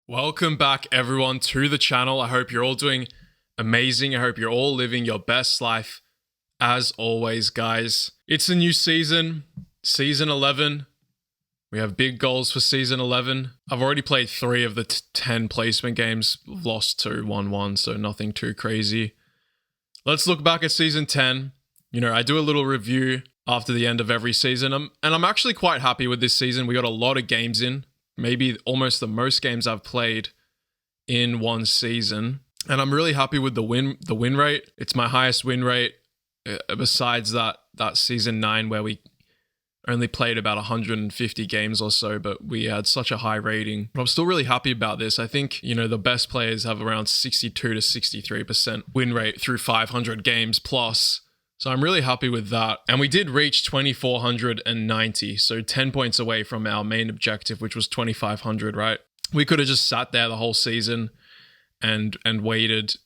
Welcome back, everyone, to the channel. I hope you're all doing amazing. I hope you're all living your best life. As always, guys, it's a new season, season 11. We have big goals for season 11. I've already played 3 of the 10 placement games, lost 2, 1-1, so nothing too crazy. Let's look back at season 10. You know, I do a little review after the end of every season, and I'm actually quite happy with this season. We got a lot of games in. Maybe almost the most games I've played in one season. And I'm really happy with the win rate. It's my highest win rate besides that season 9 where we only played about 150 games or so, but we had such a high rating. But I'm still really happy about this. I think, you know, the best players have around 62 to 63% win rate through 500 games plus. So I'm really happy with that. And we did reach 2,490, so 10 points away from our main objective, which was 2,500, right? We could have just sat there the whole season and waited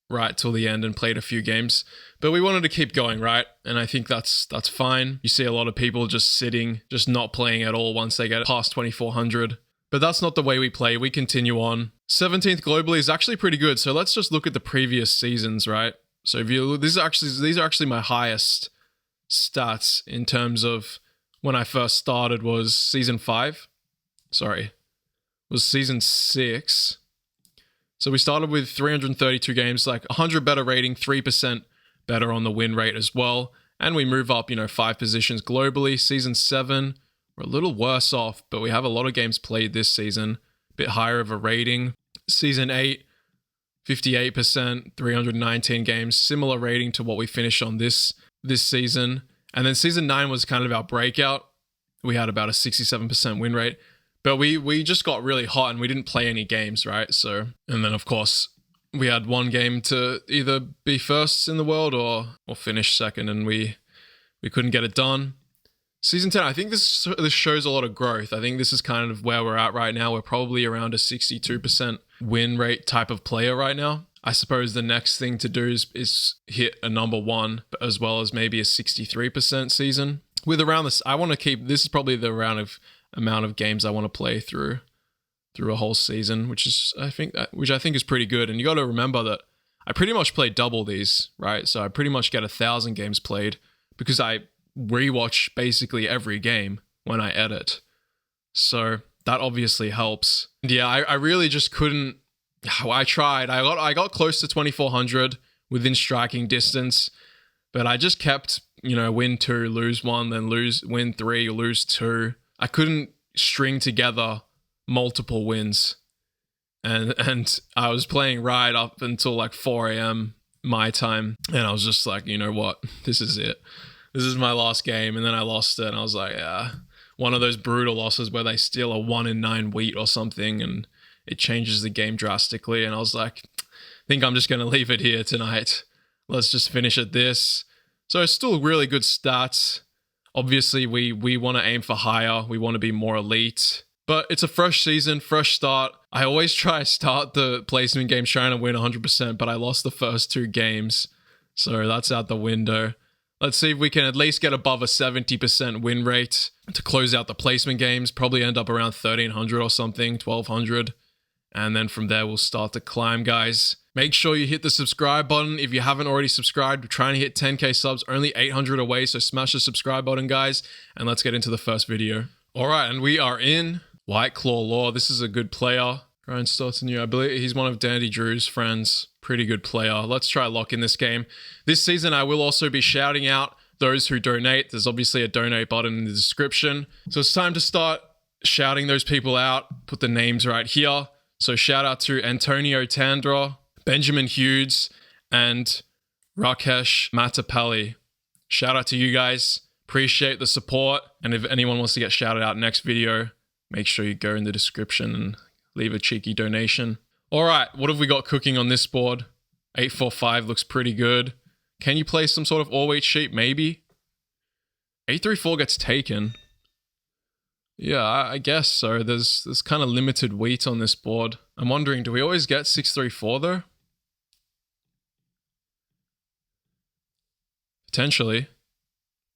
right till the end and played a few games. But we wanted to keep going, right? And I think that's fine. You see a lot of people just sitting, just not playing at all once they get past 2,400. But that's not the way we play. We continue on. 17th globally is actually pretty good. So let's just look at the previous seasons, right? So if you these are actually my highest stats in terms of when I first started was season 5. Sorry, was season 6. So we started with 332 games, like 100 better rating, 3% better on the win rate as well. And we move up, 5 positions globally. Season 7, we're a little worse off, but we have a lot of games played this season, a bit higher of a rating. Season 8, 58%, 319 games, similar rating to what we finished on this season. And then season 9 was kind of our breakout. We had about a 67% win rate, but we just got really hot and we didn't play any games, right? So, and then of course we had one game to either be first in the world or finish second, and we couldn't get it done. Season 10, I think this shows a lot of growth. I think this is kind of where we're at right now. We're probably around a 62% win rate type of player right now. I suppose the next thing to do is hit a number 1, as well as maybe a 63% season. With around this, I want to keep, this is probably the amount of games I want to play through a whole season, which I think is pretty good. And you got to remember that I pretty much play double these, right? So I pretty much get 1,000 games played because I rewatch basically every game when I edit. So that obviously helps. And yeah, I really just couldn't. I tried. I got close to 2,400 within striking distance, but I just kept, win 2, lose 1, then win 3, lose 2. I couldn't string together multiple wins. And I was playing right up until like 4 a.m. my time. And I was just like, you know what? This is it. This is my last game. And then I lost it. And I was like, yeah, one of those brutal losses where they steal a 1 in 9 wheat or something and it changes the game drastically. And I was like, I think I'm just going to leave it here tonight. Let's just finish at this. So it's still really good stats. Obviously, we want to aim for higher. We want to be more elite. But it's a fresh season, fresh start. I always try to start the placement games trying to win 100%, but I lost the first 2 games. So that's out the window. Let's see if we can at least get above a 70% win rate to close out the placement games. Probably end up around 1,300 or something, 1,200. And then from there, we'll start to climb, guys. Make sure you hit the subscribe button. If you haven't already subscribed, we're trying to hit 10k subs, only 800 away. So smash the subscribe button, guys. And let's get into the first video. All right, and we are in White Claw Law. This is a good player. Ryan Stoughton, I believe he's one of Dandy Drew's friends. Pretty good player. Let's try luck in this game. This season, I will also be shouting out those who donate. There's obviously a donate button in the description. So it's time to start shouting those people out. Put the names right here. So shout out to Antonio Tandra, Benjamin Hughes, and Rakesh Matapalli. Shout out to you guys. Appreciate the support. And if anyone wants to get shouted out next video, make sure you go in the description and leave a cheeky donation. All right, what have we got cooking on this board? 845 looks pretty good. Can you play some sort of all-weight sheep? Maybe. 834 gets taken. Yeah, I guess so. There's kind of limited wheat on this board. I'm wondering, do we always get 634 though? Potentially.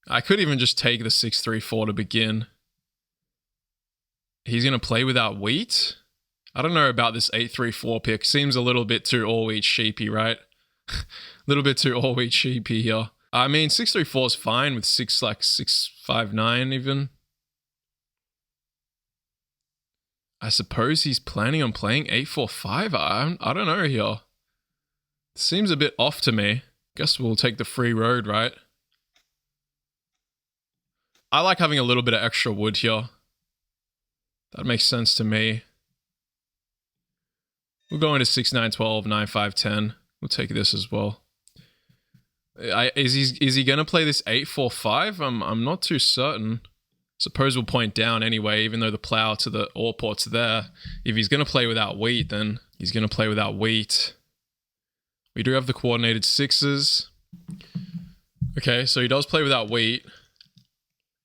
I could even just take the 634 to begin. He's going to play without wheat? I don't know about this 834 pick. Seems a little bit too all-wheat sheepy, right? A little bit too all-wheat sheepy here. I mean, 634 is fine with 659 even. I suppose he's planning on playing 845. I don't know here. Seems a bit off to me. Guess we'll take the free road, right? I like having a little bit of extra wood here. That makes sense to me. We'll go into 6912, 9510. We'll take this as well. Is he gonna play this 845? I'm not too certain. Suppose we'll point down anyway, even though the plow to the ore port's there. If he's gonna play without wheat, then he's gonna play without wheat. We do have the coordinated sixes. Okay, so he does play without wheat.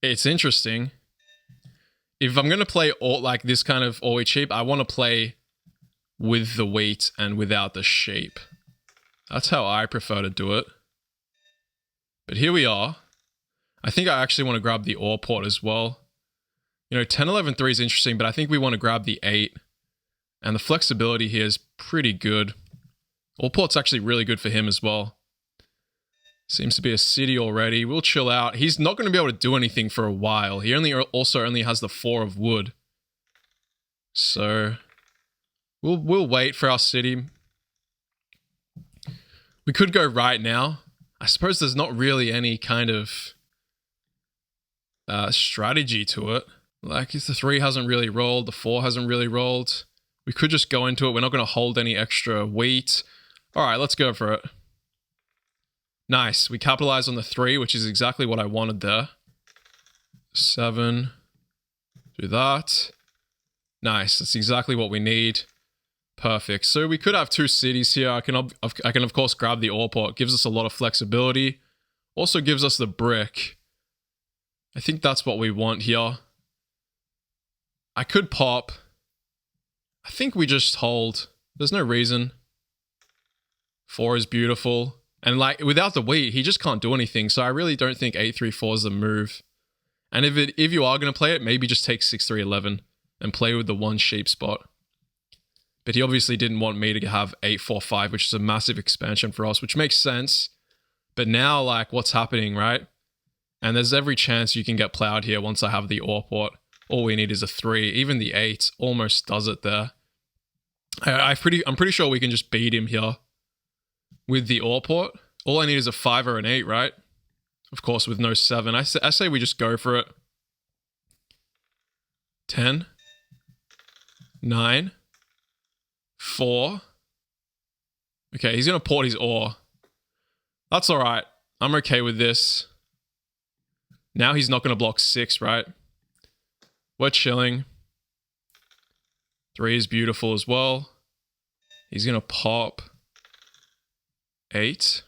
It's interesting. If I'm gonna play all like this kind of all wheat sheep, I want to play with the wheat and without the sheep. That's how I prefer to do it. But here we are. I think I actually want to grab the ore port as well. You know, 10, 11, 3 is interesting, but I think we want to grab the 8. And the flexibility here is pretty good. Ore port's actually really good for him as well. Seems to be a city already. We'll chill out. He's not going to be able to do anything for a while. He also only has the 4 of wood. So we'll wait for our city. We could go right now. I suppose there's not really any kind of strategy to it. Like if the 3 hasn't really rolled, the 4 hasn't really rolled, we could just go into it. We're not going to hold any extra wheat. All right, let's go for it. Nice. We capitalized on the 3, which is exactly what I wanted there. 7. Do that. Nice. That's exactly what we need. Perfect. So we could have 2 cities here. I can of course grab the ore port. Gives us a lot of flexibility. Also gives us the brick. I think that's what we want here. I could pop. I think we just hold. There's no reason. 4 is beautiful. And like without the wheat, he just can't do anything. So I really don't think 834 is the move. And if you are going to play it, maybe just take 6311 and play with the 1 sheep spot. But he obviously didn't want me to have 845, which is a massive expansion for us, which makes sense. But now, like, what's happening, right? And there's every chance you can get plowed here once I have the ore port. All we need is a 3. Even the 8 almost does it there. I'm pretty sure we can just beat him here with the ore port. All I need is a 5 or an 8, right? Of course, with no 7. I say we just go for it. 10. 9. 4. Okay, he's going to port his ore. That's all right. I'm okay with this. Now he's not going to block 6, right? We're chilling. 3 is beautiful as well. He's going to pop 8.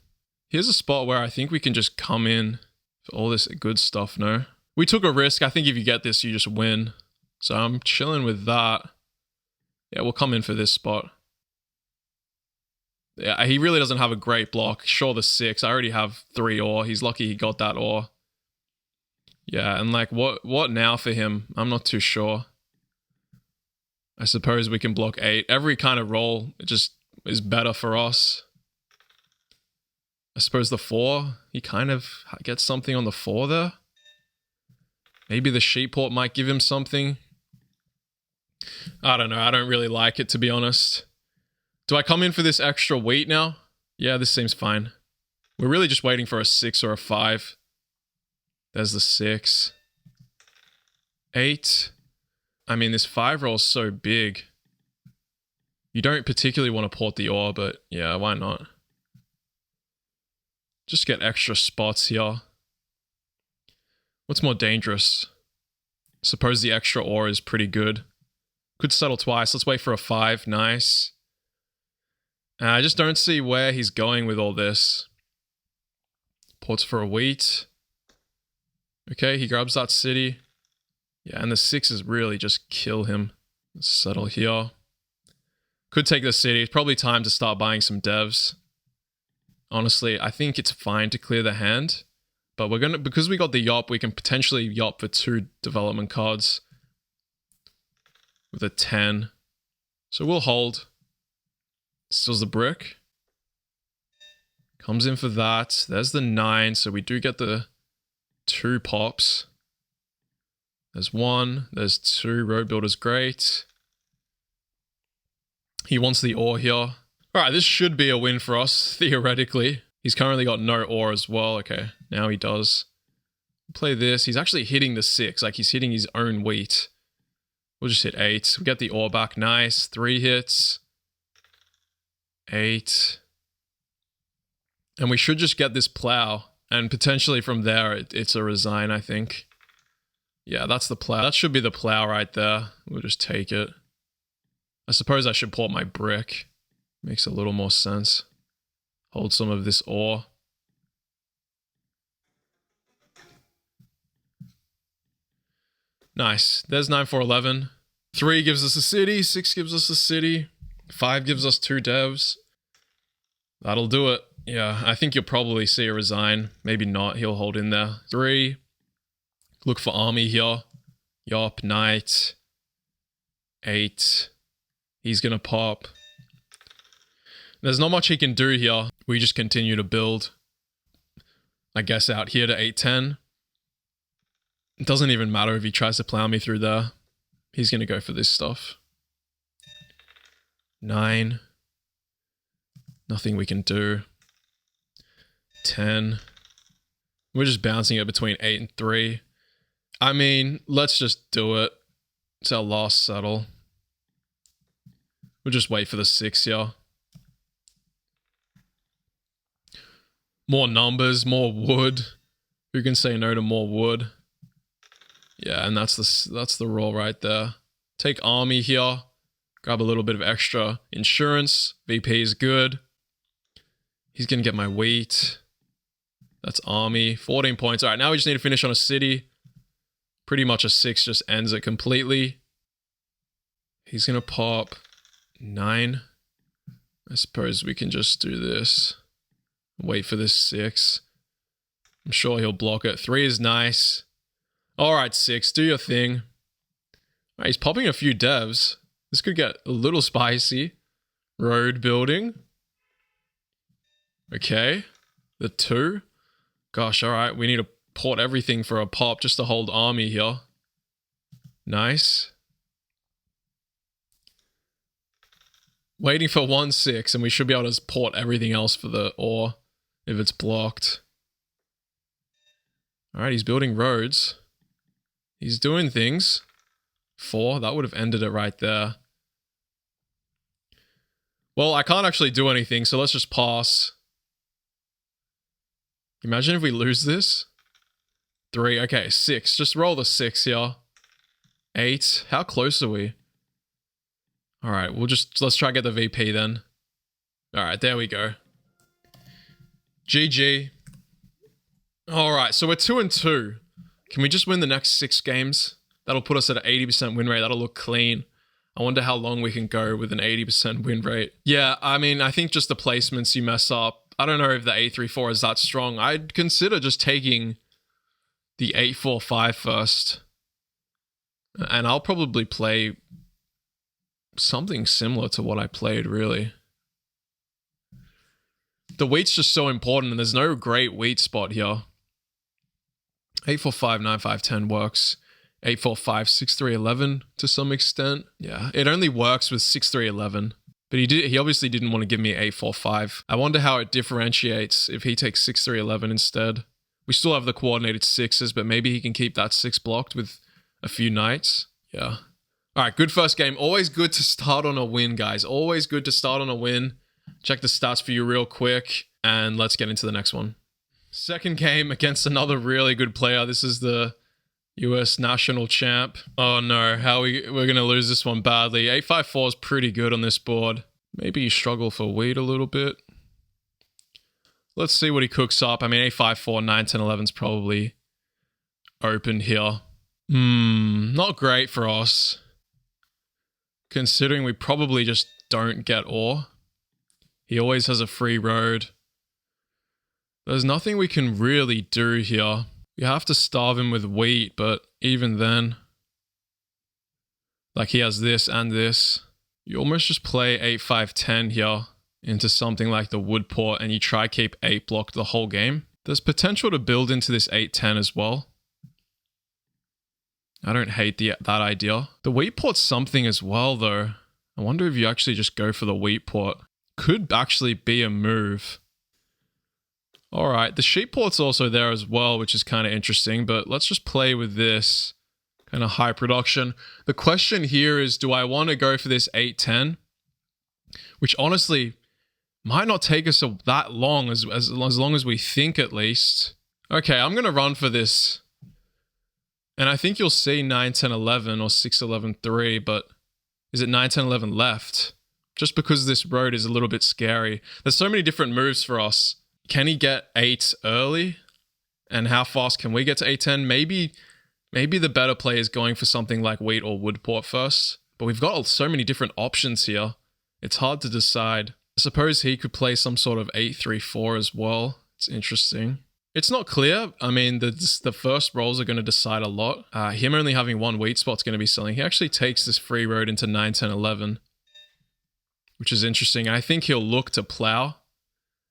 Here's a spot where I think we can just come in for all this good stuff, no? We took a risk. I think if you get this, you just win. So I'm chilling with that. Yeah, we'll come in for this spot. Yeah, he really doesn't have a great block. Sure, the 6. I already have 3 ore. He's lucky he got that ore. Yeah, and like, what now for him? I'm not too sure. I suppose we can block 8. Every kind of roll just is better for us. I suppose the 4, he kind of gets something on the 4 there. Maybe the sheep port might give him something. I don't know. I don't really like it, to be honest. Do I come in for this extra wheat now? Yeah, this seems fine. We're really just waiting for a 6 or a 5. There's the 6. 8. I mean, this 5 roll is so big. You don't particularly want to port the ore, but yeah, why not? Just get extra spots here. What's more dangerous? Suppose the extra ore is pretty good. Could settle twice. Let's wait for a 5. Nice. I just don't see where he's going with all this. Ports for a wheat. Okay, he grabs that city. Yeah, and the 6s really just kill him. Let's settle here. Could take the city. It's probably time to start buying some devs. Honestly, I think it's fine to clear the hand. But we're gonna, because we got the Yop, we can potentially Yop for 2 development cards. With a 10. So we'll hold. Steals the brick. Comes in for that. There's the 9, so we do get the 2 pops. There's 1. There's 2. Road builder's great. He wants the ore here. All right, this should be a win for us, theoretically. He's currently got no ore as well. Okay, now he does. Play this. He's actually hitting the 6. Like, he's hitting his own wheat. We'll just hit 8. We get the ore back. Nice. 3 hits. 8. And we should just get this plow. And potentially from there, it's a resign, I think. Yeah, that's the plow. That should be the plow right there. We'll just take it. I suppose I should port my brick. Makes a little more sense. Hold some of this ore. Nice. There's 9 for 11. 3 gives us a city. 6 gives us a city. 5 gives us 2 devs. That'll do it. Yeah, I think you'll probably see a resign. Maybe not. He'll hold in there. 3. Look for army here. Yup, knight. 8. He's going to pop. There's not much he can do here. We just continue to build. I guess out here to 8-10. It doesn't even matter if he tries to plow me through there. He's going to go for this stuff. 9. Nothing we can do. 10. We're just bouncing it between 8 and 3. I mean, let's just do it. It's our last settle. We'll just wait for the 6 here. More numbers, more wood. Who can say no to more wood? Yeah, and that's the roll right there. Take army here. Grab a little bit of extra insurance. VP is good. He's going to get my wheat. That's army. 14 points. All right, now we just need to finish on a city. Pretty much a 6 just ends it completely. He's going to pop 9. I suppose we can just do this. Wait for this 6. I'm sure he'll block it. 3 is nice. All right, 6, do your thing. All right, he's popping a few devs. This could get a little spicy. Road building. Okay. The 2. Gosh, all right. We need to port everything for a pop just to hold army here. Nice. Waiting for 1-6, and we should be able to port everything else for the ore if it's blocked. All right, he's building roads. He's doing things. 4, that would have ended it right there. Well, I can't actually do anything, so let's just pass. Imagine if we lose this. 3, okay, 6. Just roll the 6 here. 8, how close are we? All right, let's try to get the VP then. All right, there we go. GG. All right, so we're 2-2. Can we just win the next 6 games? That'll put us at an 80% win rate. That'll look clean. I wonder how long we can go with an 80% win rate. Yeah, I mean, I think just the placements you mess up. I don't know if the 8-3-4 is that strong. I'd consider just taking the 8-4-5 first. And I'll probably play something similar to what I played, really. The wheat's just so important, and there's no great wheat spot here. 8-4-5, 9-5, 10 works. 8-4-5, 6-3, 11 to some extent. Yeah, it only works with 6-3, 11. But he obviously didn't want to give me 8-4-5. I wonder how it differentiates if he takes 6-3, 11 instead. We still have the coordinated 6s, but maybe he can keep that 6 blocked with a few knights. Yeah. All right, good first game. Always good to start on a win, guys. Always good to start on a win. Check the stats for you real quick, and let's get into the next one. Second game against another really good player. This is the US national champ. Oh no, we're going to lose this one badly. 8-5-4 is pretty good on this board. Maybe you struggle for wheat a little bit. Let's see what he cooks up. I mean, 8-5-4, 9-10-11 is probably open here. Not great for us. Considering we probably just don't get ore. He always has a free road. There's nothing we can really do here. We have to starve him with wheat, but even then... Like, he has this and this. You almost just play 8-5-10 here into something like the wood port and you try keep 8 blocked the whole game. There's potential to build into this 8-10 as well. I don't hate that idea. The wheat port's something as well though. I wonder if you actually just go for the wheat port. Could actually be a move. Alright, the sheep port's also there as well, which is kind of interesting, but let's just play with this kind of high production. The question here is, do I want to go for this 8-10? Which honestly might not take us that long, as long as we think at least. Okay, I'm going to run for this. And I think you'll see 9-10-11 or 6-11-3, but is it 9-10-11 left? Just because this road is a little bit scary. There's so many different moves for us. Can he get 8 early? And how fast can we get to 8-10? Maybe the better play is going for something like wheat or wood port first. But we've got so many different options here. It's hard to decide. I suppose he could play some sort of 8-3-4 as well. It's interesting. It's not clear. I mean, the first rolls are going to decide a lot. Him only having one wheat spot's going to be selling. He actually takes this free road into 9-10-11, which is interesting. I think he'll look to plow.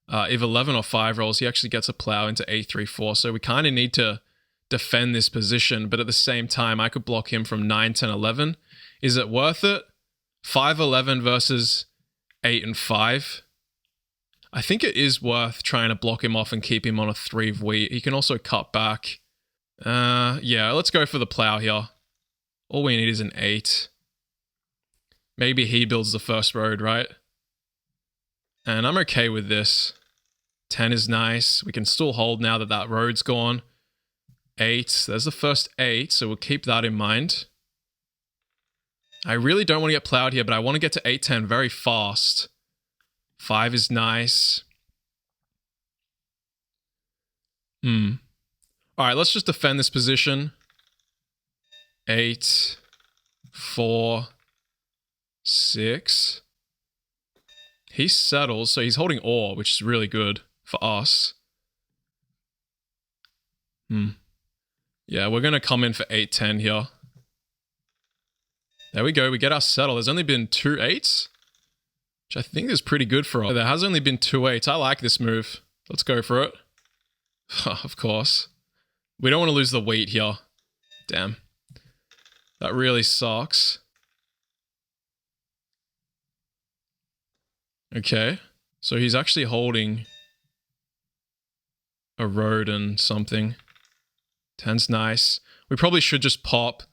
If 11 or 5 rolls, he actually gets a plow into 8-3-4. So we kind of need to defend this position, but at the same time, I could block him from 9-10-11. Is it worth it? 5-11 versus 8-5. I think it is worth trying to block him off and keep him on a 3 of wheat. He can also cut back. Yeah, let's go for the plow here. All we need is an 8. Maybe he builds the first road, right? And I'm okay with this. 10 is nice. We can still hold now that that road's gone. 8. There's the first 8, so we'll keep that in mind. I really don't want to get plowed here, but I want to get to 8-10 very fast. 5 is nice. Alright, let's just defend this position. 8, 4, 6. He settles, so he's holding ore, which is really good for us. Yeah, we're going to come in for 8-10 here. There we go, we get our settle. There's only been 2 8s, which I think is pretty good for us. There has only been 2 8s. I like this move. Let's go for it. Of course. We don't want to lose the wheat here. Damn. That really sucks. Okay. So he's actually holding a road and something. 10's nice. We probably should just pop.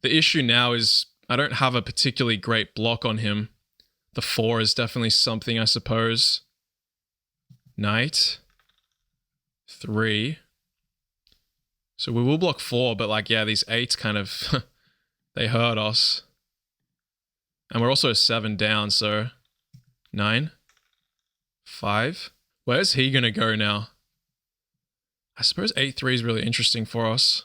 The issue now is I don't have a particularly great block on him. The 4 is definitely something, I suppose. Knight. 3. So we will block 4, but like, yeah, these 8s kind of, they hurt us. And we're also 7 down, so 9. 5. Where's he going to go now? I suppose 8-3 is really interesting for us.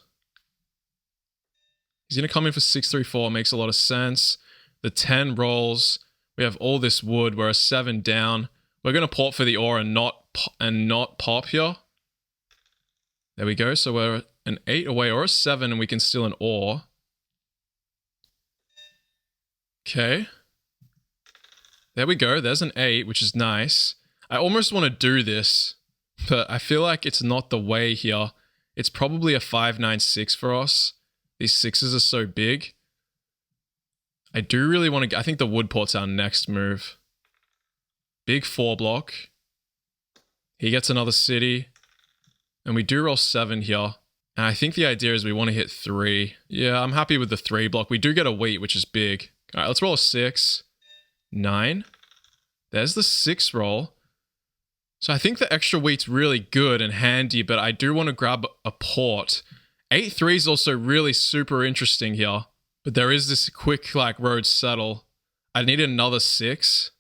He's going to come in for 6-3-4. Makes a lot of sense. The 10 rolls. We have all this wood. We're a 7 down. We're going to port for the ore and not pop here. There we go. So we're an 8 away or a 7 and we can steal an ore. Okay. There we go. There's an 8, which is nice. I almost want to do this, but I feel like it's not the way here. It's probably a 5-9-6 for us. These 6s are so big. I do really want to... I think the wood port's our next move. Big 4 block. He gets another city. And we do roll 7 here. And I think the idea is we want to hit 3. Yeah, I'm happy with the 3 block. We do get a wheat, which is big. Alright, let's roll a 6. 9. There's the 6 roll. So I think the extra wheat's really good and handy, but I do want to grab a port. 8-3 is also really super interesting here. But there is this quick, like, road settle. I need another 6.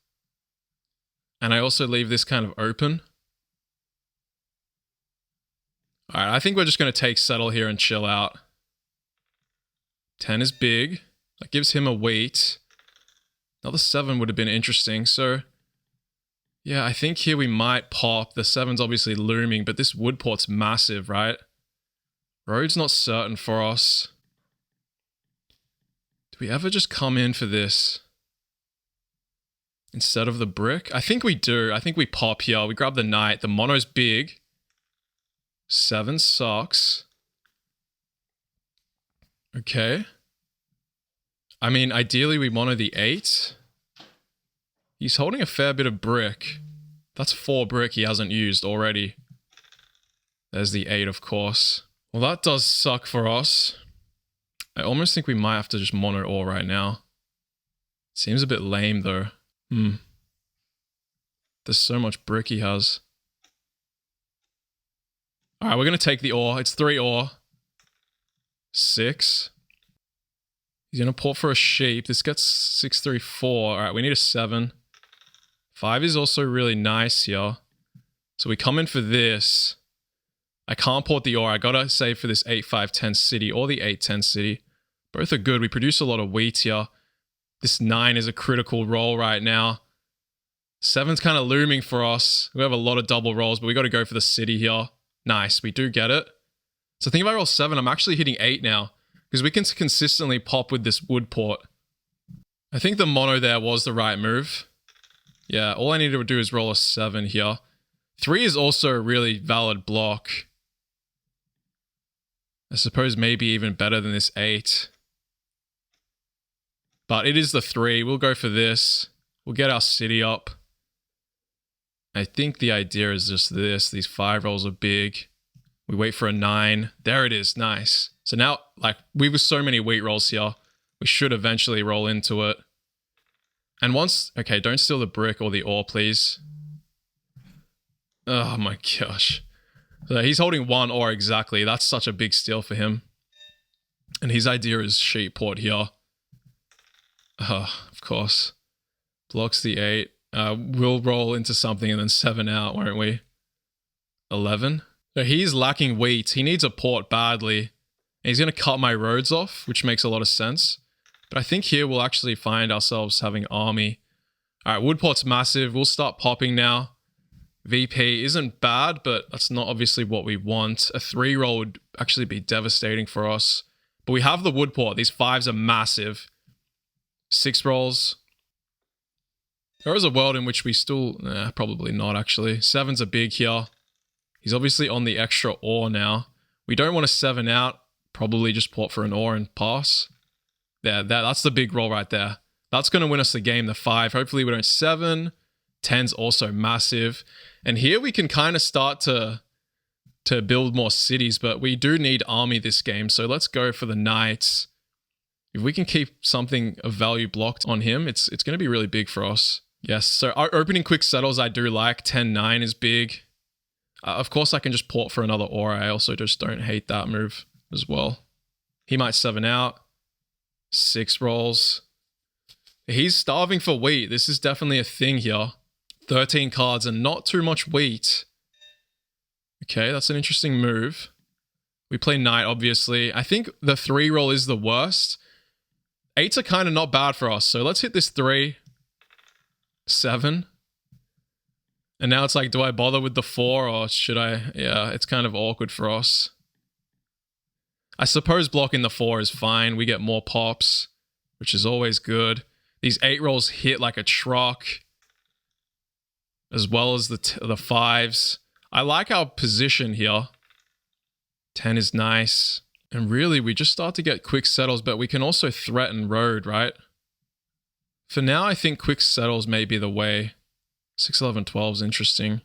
And I also leave this kind of open. Alright, I think we're just going to take settle here and chill out. 10 is big. That gives him a wheat. Another 7 would have been interesting, so... Yeah, I think here we might pop. The 7's obviously looming, but this wood port's massive, right? Road's not certain for us. Do we ever just come in for this? instead of the brick? I think we do. I think we pop here. We grab the knight. The mono's big. 7 sucks. Okay. I mean, ideally we mono the 8. He's holding a fair bit of brick. That's 4 brick he hasn't used already. There's the 8, of course. Well, that does suck for us. I almost think we might have to just mono all right now. Seems a bit lame, though. There's so much brick he has. Alright, we're going to take the ore. It's 3 ore. 6. He's going to port for a sheep. This gets 6, 3, 4. Alright, we need a 7. 5 is also really nice here. So we come in for this. I can't port the ore. I gotta save for this 8, 5, 10 city or the 8, 10 city. Both are good. We produce a lot of wheat here. This 9 is a critical roll right now. 7's kind of looming for us. We have a lot of double rolls, but we got to go for the city here. Nice. We do get it. So I think if I roll 7, I'm actually hitting 8 now because we can consistently pop with this wood port. I think the mono there was the right move. Yeah, all I need to do is roll a 7 here. 3 is also a really valid block. I suppose maybe even better than this 8. But it is the 3. We'll go for this. We'll get our city up. I think the idea is just this. These 5 rolls are big. We wait for a 9. There it is. Nice. So now, like, we have so many wheat rolls here. We should eventually roll into it. And once... Okay, don't steal the brick or the ore, please. Oh my gosh. So he's holding 1 ore exactly. That's such a big steal for him. And his idea is sheep port here. Of course. Blocks the 8. We'll roll into something and then 7 out, won't we? 11. So he's lacking wheat. He needs a port badly. And he's going to cut my roads off, which makes a lot of sense. But I think here we'll actually find ourselves having army. Alright, wood port's massive. We'll start popping now. VP isn't bad, but that's not obviously what we want. A 3 roll would actually be devastating for us. But we have the wood port. These 5s are massive. 6 rolls. There is a world in which we still... probably not, actually. 7's a big here. He's obviously on the extra ore now. We don't want to 7 out. Probably just port for an ore and pass. There, that's the big roll right there. That's going to win us the game, the 5. Hopefully we don't 7. 10's also massive. And here we can kind of start to build more cities, but we do need army this game. So let's go for the knights. If we can keep something of value blocked on him, it's going to be really big for us. Yes, so our opening quick settles I do like. 10-9 is big. Of course, I can just port for another ore. I also just don't hate that move as well. He might 7 out. 6 rolls. He's starving for wheat. This is definitely a thing here. 13 cards and not too much wheat. Okay, that's an interesting move. We play knight, obviously. I think the 3 roll is the worst. 8s are kind of not bad for us. So let's hit this 3. 7. And now it's like, do I bother with the 4 or should I? Yeah, it's kind of awkward for us. I suppose blocking the 4 is fine. We get more pops, which is always good. These 8 rolls hit like a truck, as well as the 5s. I like our position here. 10 is nice. And really, we just start to get quick settles, but we can also threaten road, right? For now, I think quick settles may be the way. 6, 11, 12 is interesting.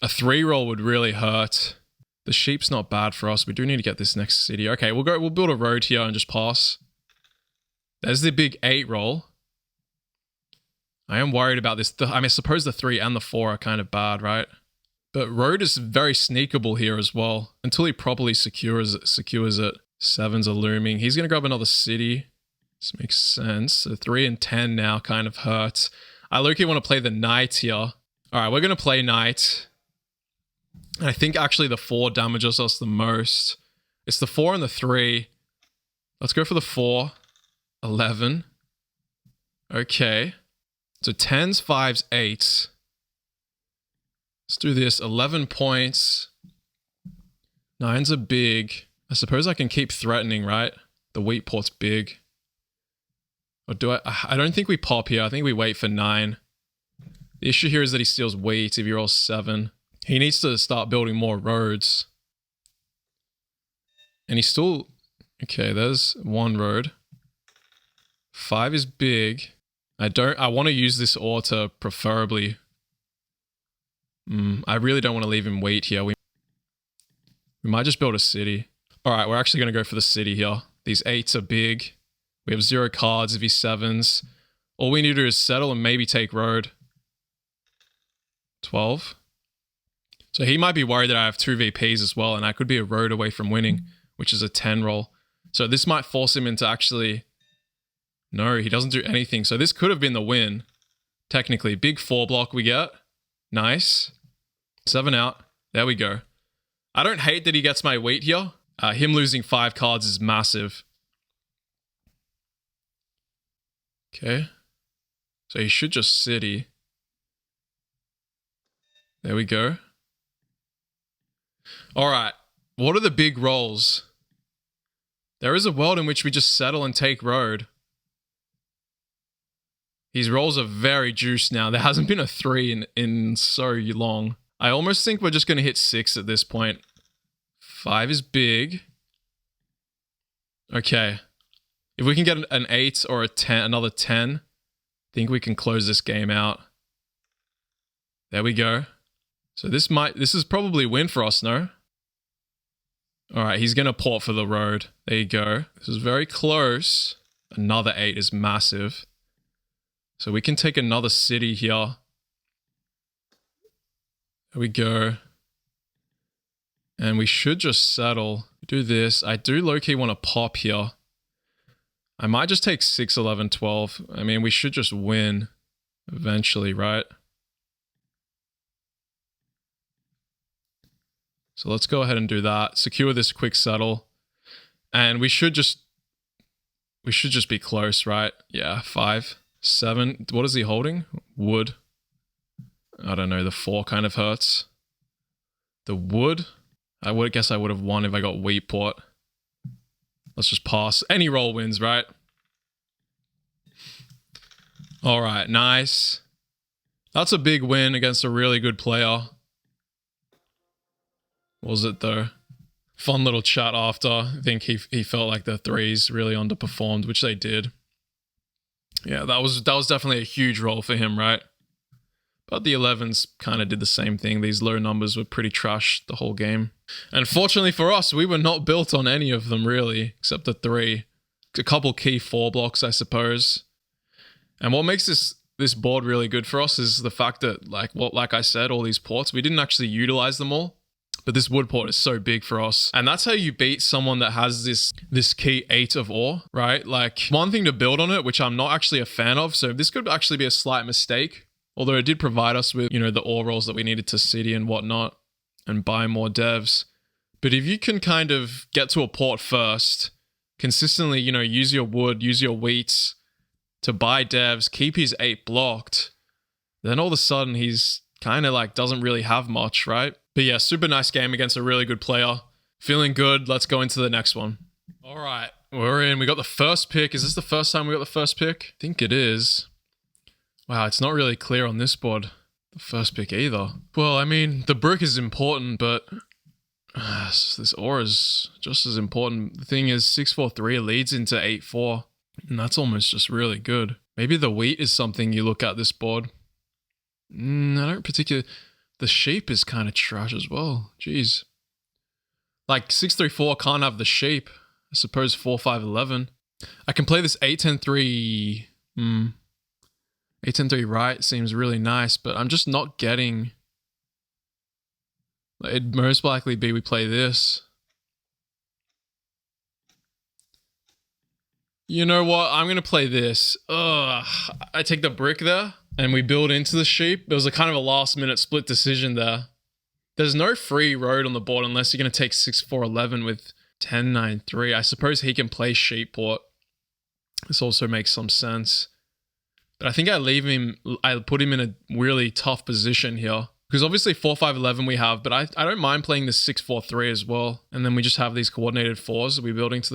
A 3 roll would really hurt. The sheep's not bad for us. We do need to get this next city. Okay, we'll build a road here and just pass. There's the big 8 roll. I am worried about this. I mean, I suppose the 3 and the 4 are kind of bad, right? But road is very sneakable here as well. Until he properly secures it. 7's are looming. He's going to grab another city. This makes sense. So 3 and 10 now kind of hurts. I low-key want to play the knight here. Alright, we're going to play knight. And I think actually the 4 damages us the most. It's the 4 and the 3. Let's go for the 4. 11. Okay. So 10s, 5s, 8s. Let's do this. 11 points. 9s are big. I suppose I can keep threatening, right? The wheat port's big. Or do I? I don't think we pop here. I think we wait for 9. The issue here is that he steals wheat if you roll 7. He needs to start building more roads. And he's still... Okay, there's 1 road. 5 is big. I want to use this ore to preferably... I really don't want to leave him wheat here. We might just build a city. Alright, we're actually going to go for the city here. These 8s are big. We have 0 cards if he's 7s. All we need to do is settle and maybe take road. 12. So he might be worried that I have 2 VPs as well, and I could be a road away from winning, which is a 10 roll. So this might force him into actually... No, he doesn't do anything. So this could have been the win. Technically. Big 4 block we get. Nice. 7 out. There we go. I don't hate that he gets my wheat here. Him losing 5 cards is massive. Okay. So he should just city. There we go. Alright. What are the big rolls? There is a world in which we just settle and take road. His rolls are very juiced now. There hasn't been a 3 in so long. I almost think we're just going to hit 6 at this point. 5 is big. Okay. If we can get an 8 or a 10, another 10, I think we can close this game out. There we go. So this is probably win for us, no? Alright, he's going to port for the road. There you go. This is very close. Another 8 is massive. So we can take another city here. There we go. And we should just settle. Do this. I do low-key want to pop here. I might just take 6, 11, 12. I mean, we should just win eventually, right? So let's go ahead and do that. Secure this quick settle. And we should just be close, right? Yeah, 5, 7. What is he holding? Wood. I don't know. The 4 kind of hurts. The wood. I would guess I would have won if I got wheat port. Let's just pass. Any roll wins, right? All right, nice. That's a big win against a really good player. Was it though? Fun little chat after. I think he felt like the 3s really underperformed, which they did. Yeah, that was definitely a huge roll for him, right? But the 11s kind of did the same thing. These low numbers were pretty trash the whole game. And fortunately for us, we were not built on any of them really, except the 3. A couple key 4 blocks, I suppose. And what makes this board really good for us is the fact that, like I said, all these ports, we didn't actually utilize them all. But this wood port is so big for us. And that's how you beat someone that has this key 8 of ore, right? Like, one thing to build on it, which I'm not actually a fan of. So this could actually be a slight mistake. Although it did provide us with, you know, the ore rolls that we needed to city and whatnot. And buy more devs. But if you can kind of get to a port first, consistently, you know, use your wood, use your wheats to buy devs, keep his 8 blocked, then all of a sudden he's kind of like doesn't really have much, right? But yeah, super nice game against a really good player. Feeling good. Let's go into the next one. All right, we're in. We got the first pick. Is this the first time we got the first pick? I think it is. Wow, it's not really clear on this board. The first pick either. Well, I mean, the brick is important, but this ore is just as important. The thing is, 6-4-3 leads into 8-4, and that's almost just really good. Maybe the wheat is something you look at this board. I don't particularly... The sheep is kind of trash as well. Jeez. Like 6-3-4 can't have the sheep. I suppose 4-5-11. I can play this 8-10-3. 8-10-3 right seems really nice, but I'm just not getting... It'd most likely be we play this. You know what? I'm going to play this. I take the brick there. And we build into the sheep. It was a kind of a last minute split decision there. There's no free road on the board unless you're going to take 6-4-11 with 10-9-3. I suppose he can play sheep port. This also makes some sense. But I think I put him in a really tough position here. Because obviously 4-5-11 we have, but I don't mind playing this 6-4-3 as well. And then we just have these coordinated 4s. We build into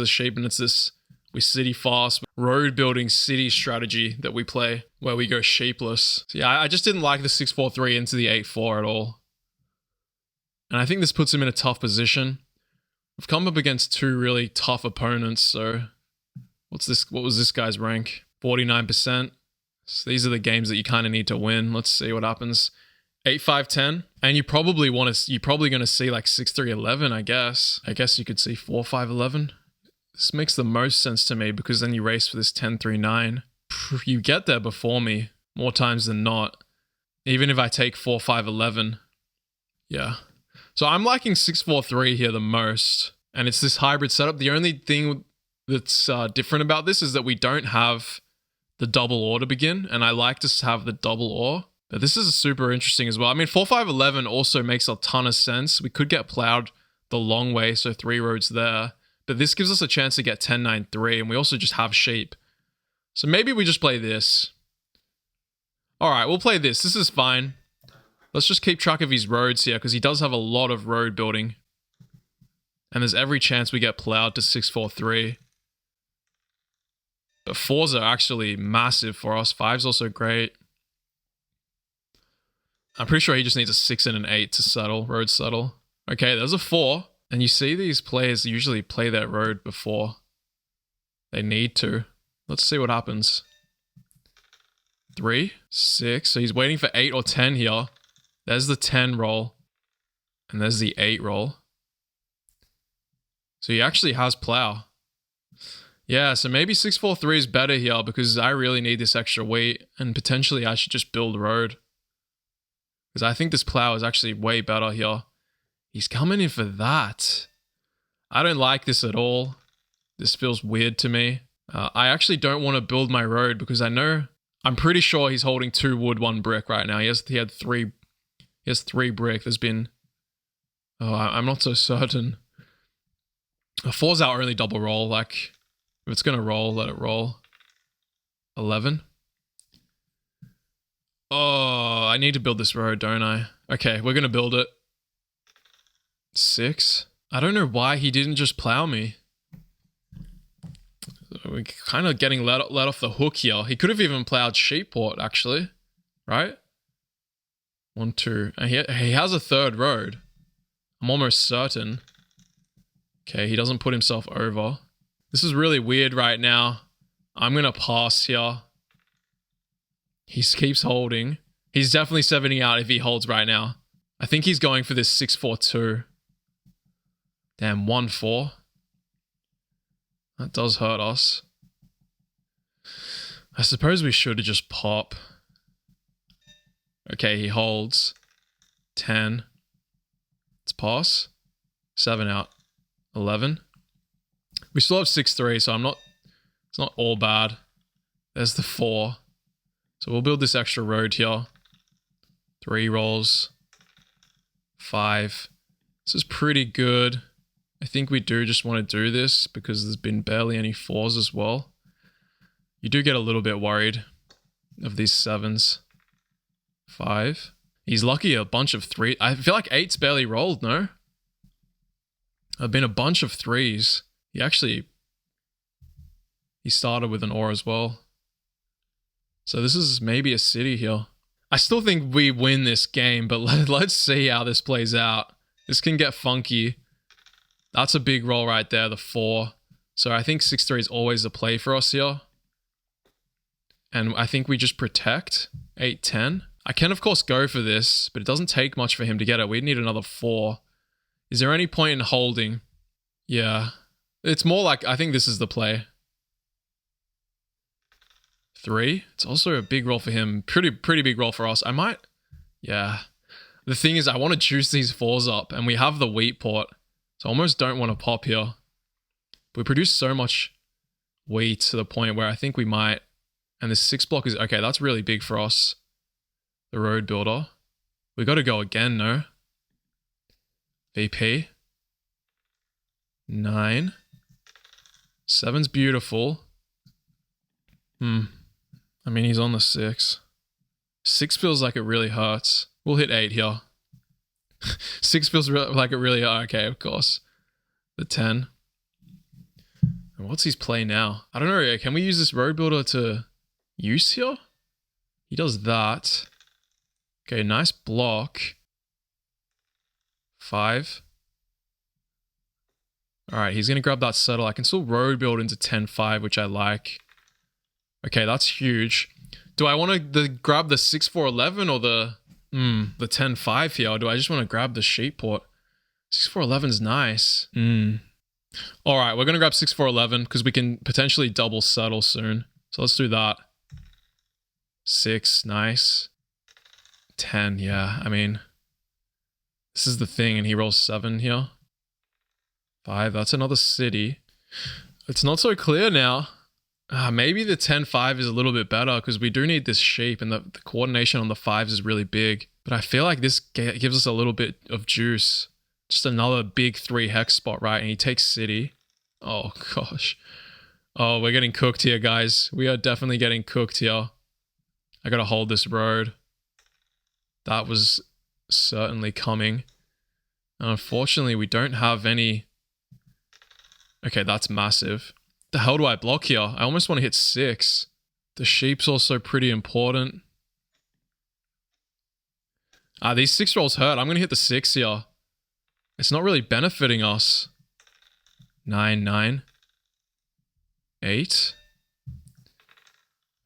the sheep and it's this We city fast, road building city strategy that we play where we go shapeless. So yeah, I just didn't like the 6-4-3 into the 8-4 at all. And I think this puts him in a tough position. We've come up against two really tough opponents, so what was this guy's rank? 49%. So these are the games that you kind of need to win. Let's see what happens. 8-5-10. And you're probably going to see like 6-3-11, I guess. I guess you could see 4-5-11. This makes the most sense to me because then you race for this 10-3-9. You get there before me more times than not. Even if I take 4-5-11. Yeah. So I'm liking 6-4-3 here the most. And it's this hybrid setup. The only thing that's different about this is that we don't have the double or to begin. And I like to have the double or. But this is super interesting as well. I mean, 4-5-11 also makes a ton of sense. We could get plowed the long way, so 3 roads there. But this gives us a chance to get 10-9-3, and we also just have sheep. So maybe we just play this. All right, we'll play this. This is fine. Let's just keep track of his roads here, because he does have a lot of road building. And there's every chance we get plowed to 6-4-3. But 4s are actually massive for us. 5's also great. I'm pretty sure he just needs a 6 and an 8 to settle, road settle. Okay, there's a 4. And you see these players usually play their road before they need to. Let's see what happens. 3, 6. So he's waiting for 8 or 10 here. There's the 10 roll. And there's the 8 roll. So he actually has plow. Yeah, so maybe 6-4-3 is better here because I really need this extra weight. And potentially I should just build road. Because I think this plow is actually way better here. He's coming in for that. I don't like this at all. This feels weird to me. I actually don't want to build my road because I'm pretty sure he's holding 2 wood, 1 brick right now. He has 3 brick. There's been, I'm not so certain. A 4's our only double roll. Like, if it's going to roll, let it roll. 11. Oh, I need to build this road, don't I? Okay, we're going to build it. 6. I don't know why he didn't just plow me. We're kind of getting let off the hook here. He could have even plowed Sheepport, actually. Right? 1, 2. And he has a 3rd road. I'm almost certain. Okay, he doesn't put himself over. This is really weird right now. I'm going to pass here. He keeps holding. He's definitely 70 out if he holds right now. I think he's going for this 6-4-2. Damn, 1-4. That does hurt us. I suppose we should just pop. Okay, he holds. 10. Let's pass. 7 out. 11. We still have 6-3, so it's not all bad. There's the 4. So we'll build this extra road here. 3 rolls. 5. This is pretty good. I think we do just want to do this because there's been barely any 4s as well. You do get a little bit worried of these 7s. 5. He's lucky a bunch of 3. I feel like 8's barely rolled, no? There've been a bunch of 3s. He started with an ore as well. So this is maybe a city here. I still think we win this game, but let's see how this plays out. This can get funky. That's a big roll right there, the 4. So I think 6-3 is always the play for us here. And I think we just protect 8-10. I can, of course, go for this, but it doesn't take much for him to get it. We need another 4. Is there any point in holding? Yeah. It's more like, I think this is the play. 3. It's also a big roll for him. Pretty big roll for us. Yeah. The thing is, I want to juice these 4s up, and we have the wheat port. So I almost don't want to pop here. But we produce so much wheat to the point where I think we might. And this 6 block is, okay, that's really big for us. The road builder. We got to go again, no? VP. 9. 7's beautiful. I mean, he's on the 6. 6 feels like it really hurts. We'll hit 8 here. 6 feels like it really hurts. Okay, of course. The 10. And what's his play now? I don't know. Can we use this road builder to use here? He does that. Okay, nice block. 5. All right, he's going to grab that settle. I can still road build into 10-5, which I like. Okay, that's huge. Do I want to grab the 6-4-11 or the 10-5 here? Or do I just want to grab the sheep port? 6-4-11 is nice. All right, we're going to grab 6-4-11 because we can potentially double settle soon. So let's do that. 6, nice. 10, yeah, I mean, this is the thing, and he rolls 7 here. 5, that's another city. It's not so clear now. Maybe the 10-5 is a little bit better because we do need this sheep, and the coordination on the 5s is really big. But I feel like this gives us a little bit of juice. Just another big 3 hex spot, right? And he takes city. Oh, gosh. Oh, we're getting cooked here, guys. We are definitely getting cooked here. I gotta hold this road. That was certainly coming. And unfortunately, we don't have any... Okay, that's massive. The hell do I block here? I almost want to hit 6. The sheep's also pretty important. These 6 rolls hurt. I'm going to hit the 6 here. It's not really benefiting us. 9, 9. 8.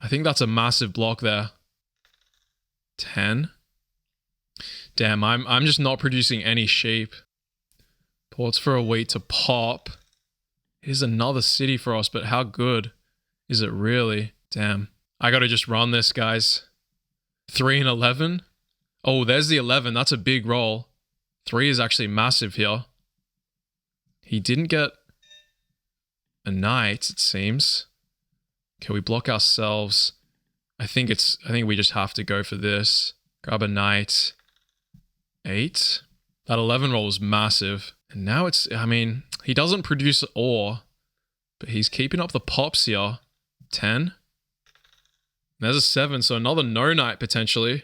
I think that's a massive block there. 10. Damn, I'm just not producing any sheep. Ports for a wheat to pop. It is another city for us, but how good is it really? Damn. I gotta just run this, guys. 3 and 11. Oh, there's the 11. That's a big roll. 3 is actually massive here. He didn't get a knight, it seems. Okay, we block ourselves. I think we just have to go for this. Grab a knight. 8. That 11 roll was massive. And now it's, I mean, he doesn't produce ore, but he's keeping up the pops here. 10. There's a 7, so another no knight potentially.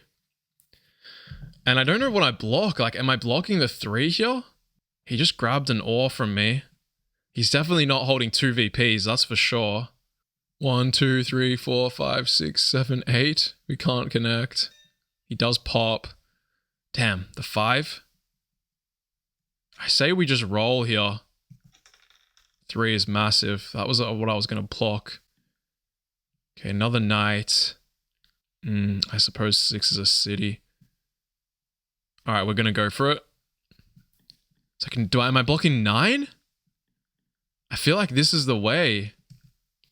And I don't know what I block. Like, am I blocking the 3 here? He just grabbed an ore from me. He's definitely not holding 2 VPs, that's for sure. 1, 2, 3, 4, 5, 6, 7, 8. We can't connect. He does pop. Damn, the 5. I say we just roll here. 3 is massive. That was what I was going to block. Okay, another knight. I suppose 6 is a city. All right, we're going to go for it. So am I blocking 9? I feel like this is the way.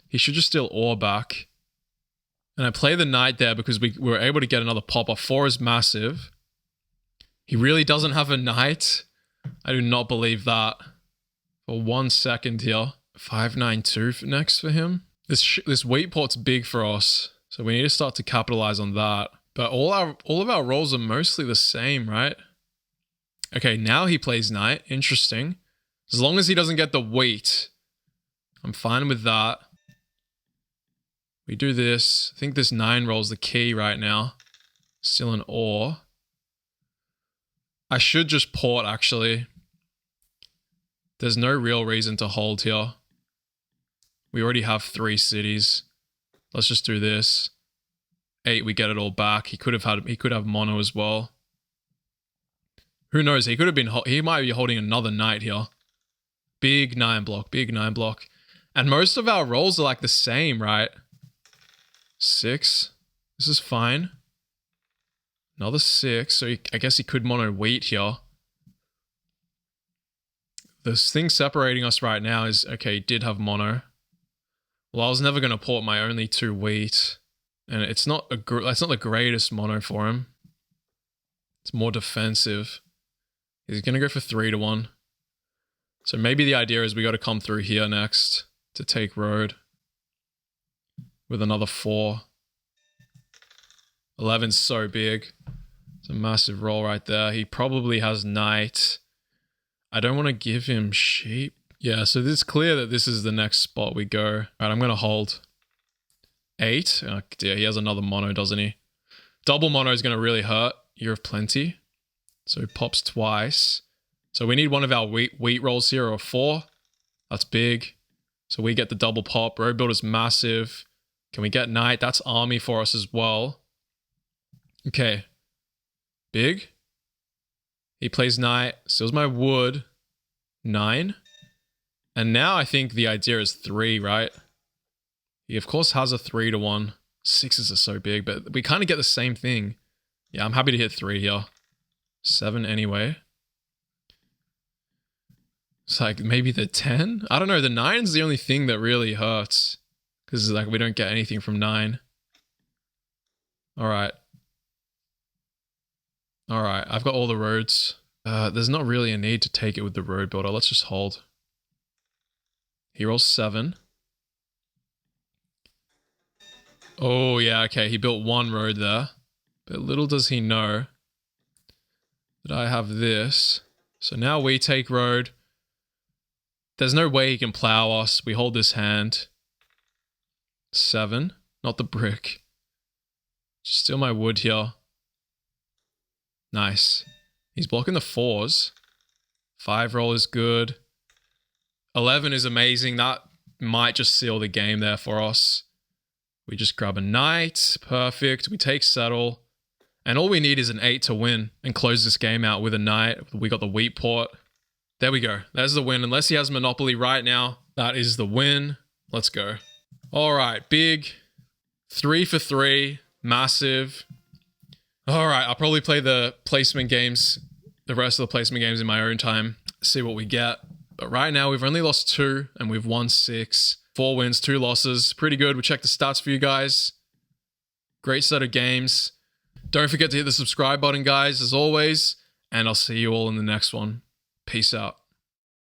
He should just steal ore back. And I play the knight there because we were able to get another pop off. 4 is massive. He really doesn't have a knight. I do not believe that. For 1 second here. 592 next for him. This wheat port's big for us. So we need to start to capitalize on that. But all of our rolls are mostly the same, right? Okay, now he plays knight. Interesting. As long as he doesn't get the wheat, I'm fine with that. We do this. I think this 9 roll's the key right now. Still an ore. I should just port, actually. There's no real reason to hold here. We already have 3 cities. Let's just do this. 8, we get it all back. He could have mono as well. Who knows? He might be holding another knight here. Big 9 block, big 9 block. And most of our rolls are like the same, right? 6. This is fine. Another 6. So I guess he could mono wheat here. The thing separating us right now is, okay, he did have mono. Well, I was never going to port my only 2 wheat. And it's not that's not the greatest mono for him. It's more defensive. He's going to go for 3-1. So maybe the idea is we got to come through here next to take road. With another 4. 11's so big. It's a massive roll right there. He probably has knight. I don't want to give him sheep. Yeah, so it's clear that this is the next spot we go. All right, I'm going to hold. 8. Oh dear, he has another mono, doesn't he? Double mono is going to really hurt. Year of plenty. So he pops twice. So we need one of our wheat rolls here, or 4. That's big. So we get the double pop. Road builder's massive. Can we get knight? That's army for us as well. Okay. Big. He plays knight. Steals my wood. 9. And now I think the idea is 3, right? He of course has a 3-1. 6s are so big, but we kind of get the same thing. Yeah, I'm happy to hit 3 here. 7 anyway. It's like maybe the 10? I don't know. The 9's the only thing that really hurts. Because like we don't get anything from 9. Alright. Alright, I've got all the roads. There's not really a need to take it with the road builder. Let's just hold. He rolls 7. Oh yeah, okay. He built 1 road there. But little does he know that I have this. So now we take road. There's no way he can plow us. We hold this hand. 7. Not the brick. Just steal my wood here. Nice. He's blocking the 4s. 5 roll is good. 11 is amazing. That might just seal the game there for us. We just grab a knight. Perfect. We take settle. And all we need is an 8 to win and close this game out with a knight. We got the wheat port. There we go. There's the win. Unless he has Monopoly right now, that is the win. Let's go. All right, big. 3 for 3. Massive. All right, I'll probably play the placement games, the rest of the placement games in my own time. See what we get. But right now, we've only lost 2 and we've won 6. 4 wins, 2 losses. Pretty good. We'll check the stats for you guys. Great set of games. Don't forget to hit the subscribe button, guys, as always. And I'll see you all in the next one. Peace out.